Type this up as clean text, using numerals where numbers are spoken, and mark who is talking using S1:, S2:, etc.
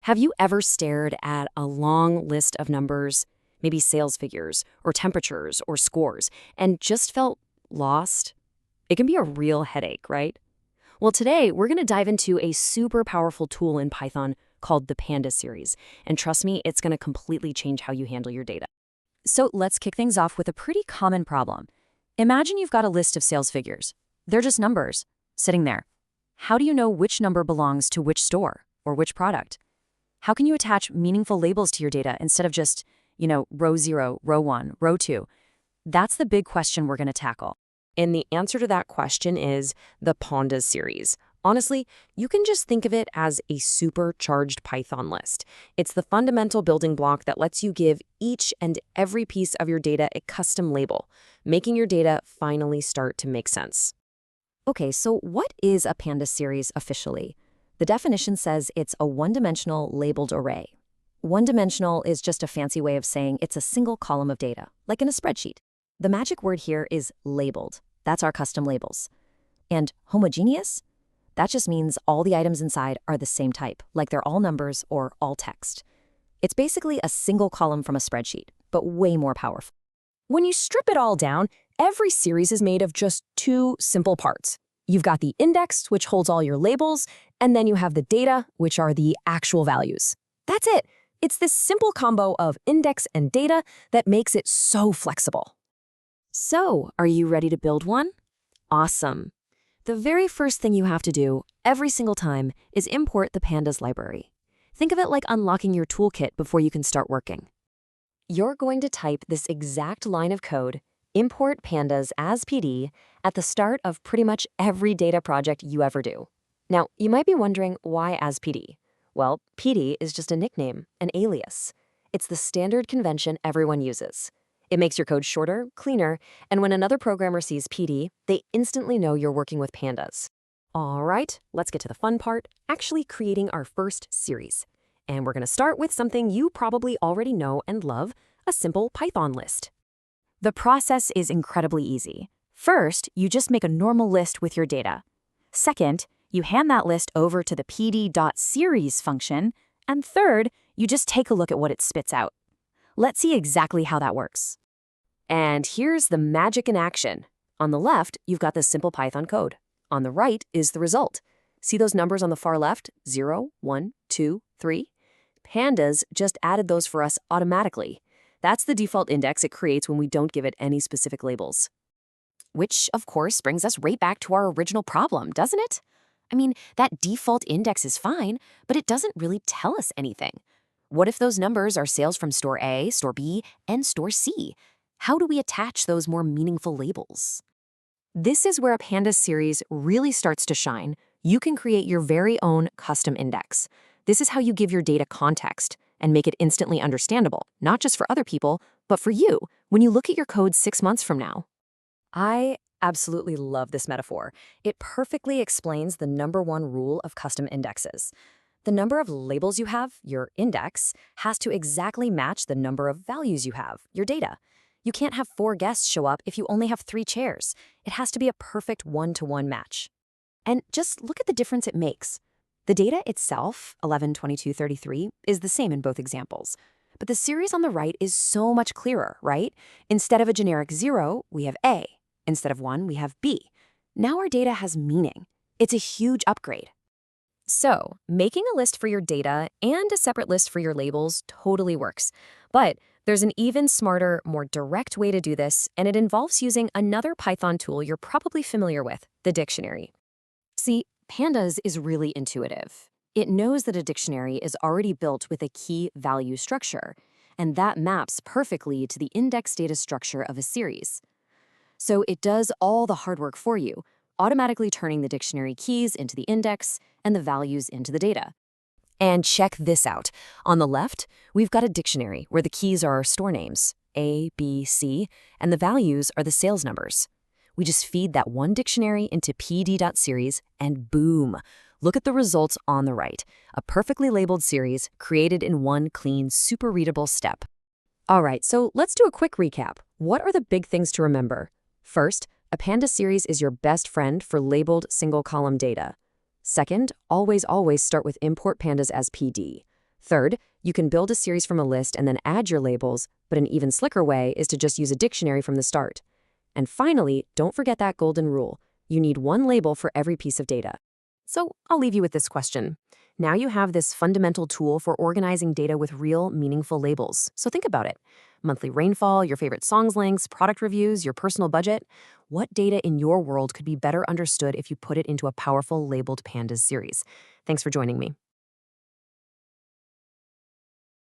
S1: Have you ever stared at a long list of numbers, maybe sales figures, or temperatures, or scores, and just felt lost? It can be a real headache, right? Well, today we're going to dive into a super powerful tool in Python called the Pandas Series. And trust me, it's going to completely change how you handle your data. So let's kick things off with a pretty common problem. Imagine you've got a list of sales figures. They're just numbers, sitting there. How do you know which number belongs to which store or which product? How can you attach meaningful labels to your data instead of just, row 0, row 1, row 2? That's the big question we're going to tackle. And the answer to that question is the Pandas series. Honestly, you can just think of it as a supercharged Python list. It's the fundamental building block that lets you give each and every piece of your data a custom label, making your data finally start to make sense. Okay, so what is a Pandas series officially? The definition says it's a one-dimensional labeled array. One-dimensional is just a fancy way of saying it's a single column of data, like in a spreadsheet. The magic word here is labeled. That's our custom labels. And homogeneous? That just means all the items inside are the same type, like they're all numbers or all text. It's basically a single column from a spreadsheet, but way more powerful. When you strip it all down, every series is made of just two simple parts. You've got the index, which holds all your labels, and then you have the data, which are the actual values. That's it. It's this simple combo of index and data that makes it so flexible. So, are you ready to build one? Awesome. The very first thing you have to do, every single time, is import the Pandas library. Think of it like unlocking your toolkit before you can start working. You're going to type this exact line of code, import pandas as PD, at the start of pretty much every data project you ever do. Now, you might be wondering why as PD? Well, PD is just a nickname, an alias. It's the standard convention everyone uses. It makes your code shorter, cleaner, and when another programmer sees PD, they instantly know you're working with pandas. All right, let's get to the fun part, actually creating our first series. And we're going to start with something you probably already know and love, a simple Python list. The process is incredibly easy. First, you just make a normal list with your data. Second, you hand that list over to the pd.series function. And third, you just take a look at what it spits out. Let's see exactly how that works. And here's the magic in action. On the left, you've got the simple Python code. On the right is the result. See those numbers on the far left? 0, 1, 2, 3? Pandas just added those for us automatically. That's the default index it creates when we don't give it any specific labels. Which, of course, brings us right back to our original problem, doesn't it? I mean, that default index is fine, but it doesn't really tell us anything. What if those numbers are sales from store A, store B, and store C? How do we attach those more meaningful labels? This is where a Pandas series really starts to shine. You can create your very own custom index. This is how you give your data context and make it instantly understandable, not just for other people, but for you, when you look at your code 6 months from now. I absolutely love this metaphor. It perfectly explains the #1 rule of custom indexes. The number of labels you have, your index, has to exactly match the number of values you have, your data. You can't have 4 guests show up if you only have 3 chairs. It has to be a perfect 1-to-1 match. And just look at the difference it makes. The data itself, 11, 22, 33, is the same in both examples. But the series on the right is so much clearer, right? Instead of a generic 0, we have A. Instead of 1, we have B. Now our data has meaning. It's a huge upgrade. So, making a list for your data and a separate list for your labels totally works. But there's an even smarter, more direct way to do this, and it involves using another Python tool you're probably familiar with, the dictionary. See, Pandas is really intuitive. It knows that a dictionary is already built with a key value structure, and that maps perfectly to the index data structure of a series. So it does all the hard work for you, automatically turning the dictionary keys into the index and the values into the data. And check this out. On the left, we've got a dictionary where the keys are our store names, A, B, C, and the values are the sales numbers. We just feed that one dictionary into pd.series and boom, look at the results on the right, a perfectly labeled series created in one clean, super readable step. All right, so let's do a quick recap. What are the big things to remember? First, a Pandas series is your best friend for labeled single-column data. Second, always start with import pandas as PD. Third, you can build a series from a list and then add your labels, but an even slicker way is to just use a dictionary from the start. And finally, don't forget that golden rule. You need one label for every piece of data. So I'll leave you with this question. Now you have this fundamental tool for organizing data with real, meaningful labels. So think about it. Monthly rainfall, your favorite songs links, product reviews, your personal budget. What data in your world could be better understood if you put it into a powerful labeled Pandas series? Thanks for joining me.